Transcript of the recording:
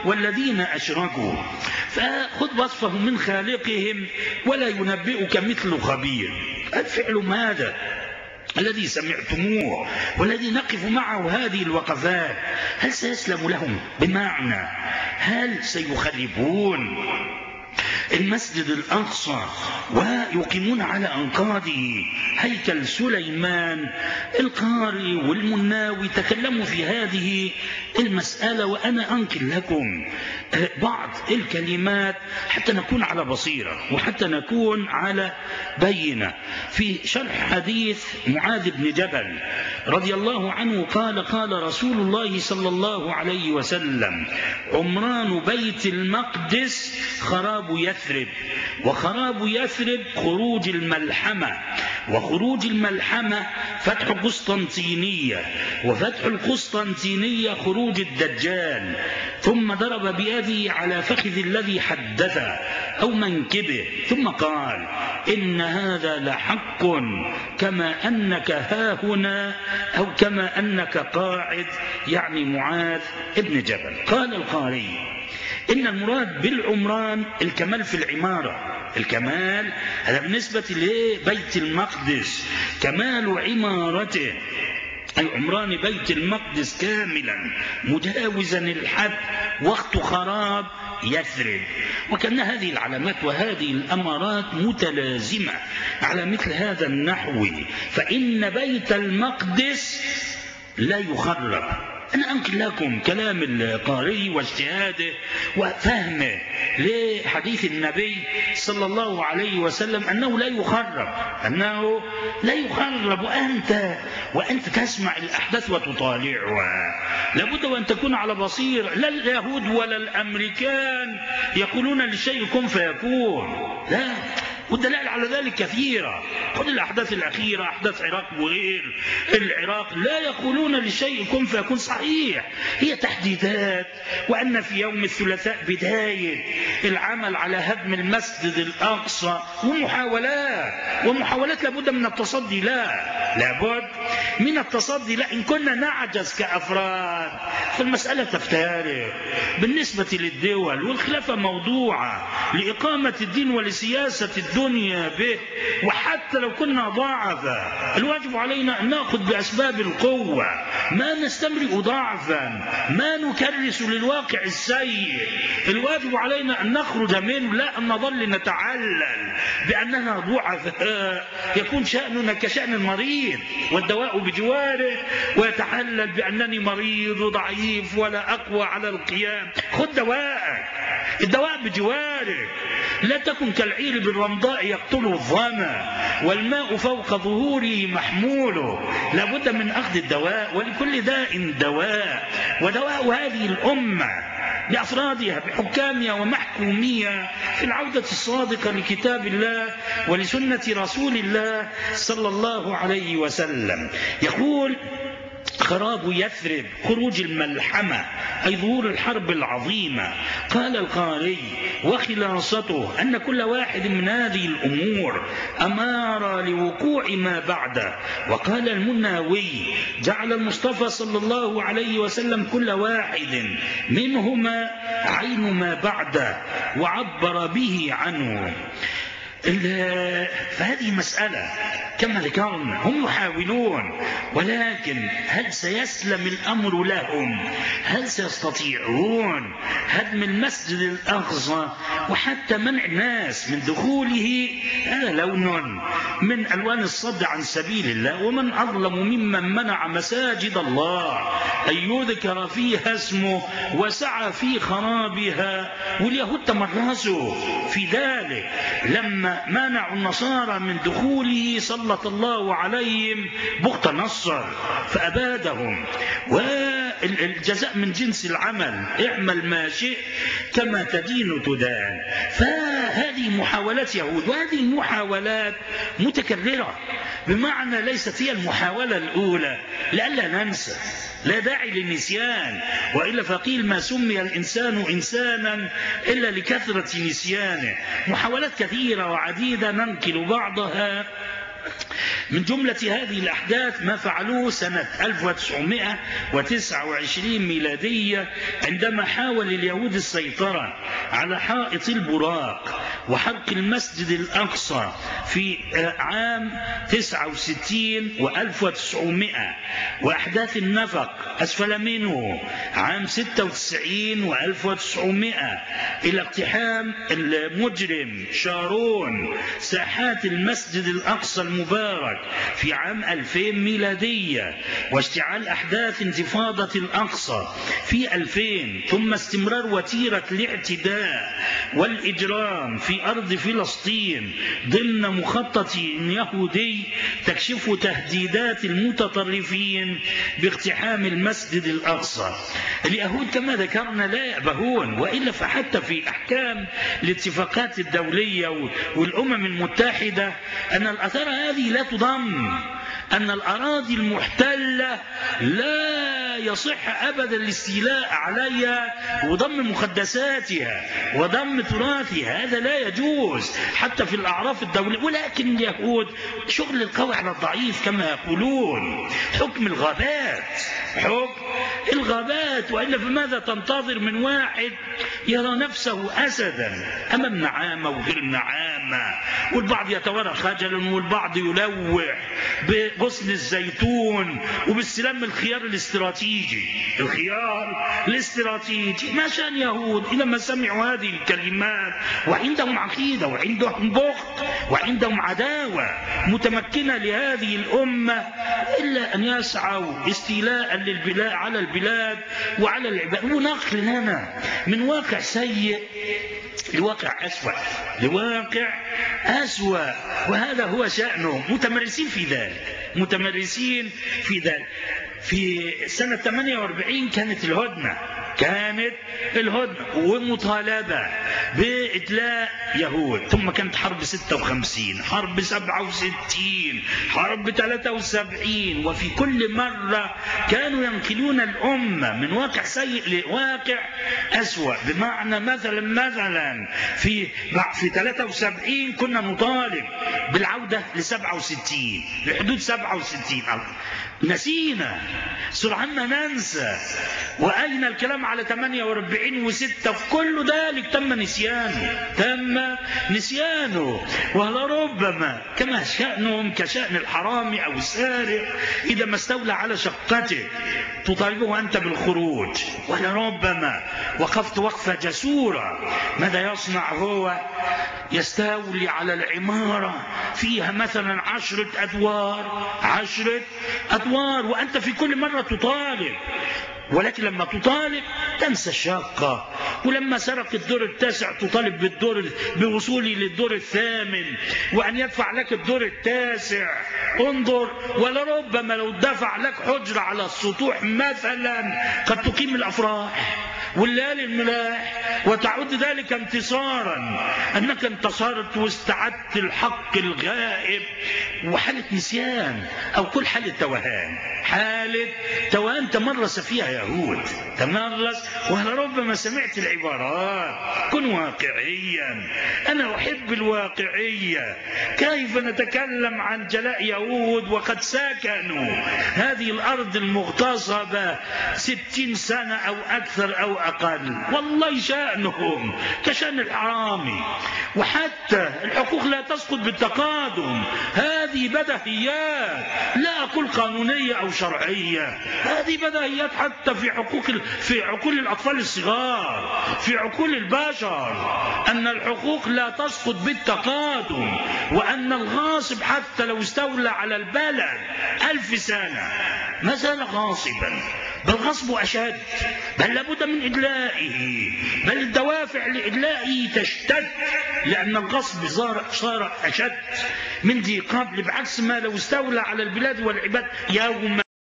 والذين أشركوا. فخذ وصفهم من خالقهم ولا ينبئك مثل خبير. الفعل ماذا الذي سمعتموه والذي نقف معه هذه الوقفات؟ هل سيسلم لهم؟ بمعنى هل سيخربون المسجد الأقصى ويقيمون على أنقاضه هيكل سليمان؟ القاري والمناوي تكلموا في هذه المسألة، وأنا أنقل لكم بعض الكلمات حتى نكون على بصيرة وحتى نكون على بينة. في شرح حديث معاذ بن جبل رضي الله عنه قال: قال رسول الله صلى الله عليه وسلم: عمران بيت المقدس خراب يثرب، وخراب يثرب خروج الملحمة، وخروج الملحمة فتح قسطنطينية، وفتح القسطنطينية خروج الدجال. ثم ضرب بيده على فخذ الذي حدثه أو منكبه، ثم قال: إن هذا لحق كما أنك هاهنا أو كما أنك قاعد، يعني معاذ ابن جبل. قال القاري: إن المراد بالعمران الكمال في العمارة. الكمال هذا بالنسبة لبيت المقدس، كمال عمارته، أي عمران بيت المقدس كاملا مجاوزا الحد، وقت خراب يثرب. وكان هذه العلامات وهذه الأمارات متلازمة على مثل هذا النحو. فإن بيت المقدس لا يخرب. أنا أنقل لكم كلام القاري واجتهاده وفهمه لحديث النبي صلى الله عليه وسلم أنه لا يخرب، أنه لا يخرب. وأنت تسمع الأحداث وتطالعها، لابد وأن تكون على بصير. لا اليهود ولا الأمريكان يقولون للشيء كن فيكون، لا، والدلائل على ذلك كثيرة. خذ الأحداث الأخيرة، أحداث العراق وغير العراق، لا يقولون للشيء كن فيكون. صحيح هي تحديدات، وأن في يوم الثلاثاء بداية العمل على هدم المسجد الأقصى، ومحاولات لابد من التصدي، لابد من التصدي. لا، إن كنا نعجز كأفراد فالمسألة تفترق. بالنسبة للدول والخلافة موضوعة لإقامة الدين ولسياسة الدنيا به، وحتى لو كنا ضعفا الواجب علينا أن نأخذ بأسباب القوة، ما نستمرئ ضعفا، ما نكرس للواقع السيء. الواجب علينا أن نخرج منه، لا أن نظل نتعلل بأننا ضعفاء، يكون شأننا كشأن المريض والدواء بجواره، ويتحلل بأنني مريض وضعيف ولا أقوى على القيام. خذ دواءك، الدواء بجواره. لا تكن كالعير بالرمضاء يقتله الظما والماء فوق ظهوره محموله. لابد من أخذ الدواء، ولكل داء دواء، ودواء هذه الأمة بأفرادها بحكامها ومحكوميها في العودة الصادقة لكتاب الله ولسنة رسول الله صلى الله عليه وسلم. يقول: خراب يثرب خروج الملحمة، أي ظهور الحرب العظيمة. قال القاري: وخلاصته أن كل واحد من هذه الأمور أمارة لوقوع ما بعده. وقال المناوي: جعل المصطفى صلى الله عليه وسلم كل واحد منهما عين ما بعده وعبر به عنه. فهذه مسألة كما ذكرنا، هم يحاولون، ولكن هل سيسلم الأمر لهم؟ هل سيستطيعون هدم المسجد الأقصى وحتى منع الناس من دخوله؟ هذا لون من ألوان الصد عن سبيل الله. ومن أظلم ممن منع مساجد الله أن يذكر فيها اسمه وسعى في خرابها. واليهود تمرسوا في ذلك لما منعوا النصارى من دخوله، سلط الله عليهم بخت نصر فأبادهم. والجزاء من جنس العمل، اعمل ما شئت كما تدين تدان. فهذه محاولات يهود، وهذه المحاولات متكررة، بمعنى ليست هي المحاولة الأولى. لئلا ننسى، لا داعي للنسيان، وإلا فقيل ما سمي الإنسان إنسانا إلا لكثرة نسيانه. محاولات كثيرة وعديدة ننقل بعضها من جملة هذه الأحداث ما فعلوه سنة 1929 ميلادية عندما حاول اليهود السيطرة على حائط البراق وحرق المسجد الأقصى في عام 69 و1900، وأحداث النفق أسفل منه عام 96 و1900، إلى اقتحام المجرم شارون ساحات المسجد الأقصى المبارك في عام 2000 ميلادية، واشتعال أحداث انتفاضة الأقصى في 2000، ثم استمرار وتيرة الاعتداء والإجرام في أرض فلسطين ضمن مخطط يهودي تكشف تهديدات المتطرفين باقتحام المسجد الأقصى. اليهود كما ذكرنا لا يأبهون، وإلا فحتى في أحكام الاتفاقات الدولية والأمم المتحدة أن الآثار هذه لا تضم، أن الأراضي المحتلة لا يصح أبدا الاستيلاء عليها وضم مقدساتها وضم تراثها، هذا لا يجوز حتى في الأعراف الدولية. ولكن اليهود شغل القوي على الضعيف كما يقولون، حكم الغابات، حكم الغابات. وإلا فماذا تنتظر من واحد يرى نفسه أسدا أمام نعامة وغير نعامة، والبعض يتورى خجلا والبعض يلوح بغصن الزيتون وباستلام الخيار الاستراتيجي، الخيار الاستراتيجي. ما شأن يهود إذا ما سمعوا هذه الكلمات وعندهم عقيدة وعندهم بغض وعندهم عداوة متمكنة لهذه الأمة إلا أن يسعوا استيلاء للبلاد على البلاد وعلى العباد، ونقل لنا من واقع سيء لواقع أسوأ، لواقع أسوأ، وهذا هو شأنه. متمرسين في ذلك، متمرسين في ذلك. في سنة 48 كانت الهدنة ومطالبة بإدلاء يهود، ثم كانت حرب 56، حرب 67، حرب 73، وفي كل مرة كانوا ينقلون الأمة من واقع سيء لواقع أسوأ. بمعنى مثلا في 73 كنا نطالب بالعودة ل67، لحدود 67. نسينا، سرعان ما ننسى. وأين الكلام على 48 و6؟ في كل ذلك تم نسيانه. ولربما كما شأنهم كشأن الحرامي أو السارق إذا ما استولى على شقته تطالبه أنت بالخروج. ولربما وقفت وقفة جسورة، ماذا يصنع هو؟ يستولي على العمارة فيها مثلا 10 أدوار، وأنت في كل مرة تطالب. ولكن لما تطالب تنسى الشقة، ولما سرق الدور التاسع تطالب بوصولي للدور الثامن وأن يدفع لك الدور التاسع. انظر، ولربما لو دفع لك حجرة على السطوح مثلا قد تقيم الأفراح والليالي الملاح وتعود ذلك انتصارا، أنك انتصرت واستعدت الحق الغائب. وحالة نسيان أو كل حالة توهان تمرس فيها يهود، ولربما سمعت العبارات كن واقعيا. أنا أحب الواقعية. كيف نتكلم عن جلاء يهود وقد سكنوا هذه الأرض المغتصبة 60 سنة أو أكثر أو أقل؟ والله شأنهم كشأن الحرامي. وحتى الحقوق لا تسقط بالتقادم، هذه بدهيات، لا أقول قانونية أو شرعية، هذه بدهيات حتى في عقول الأطفال الصغار، في عقول البشر، أن الحقوق لا تسقط بالتقادم، وأن الغاصب حتى لو استولى على البلد 1000 سنة ما زال غاصبا، بل غصب أشد، بل لابد من إدلائه، بل الدوافع لإدلائه تشتد، لأن الغصب صار أشد من ذي قبل، بعكس ما لو استولى على البلاد والعباد يوم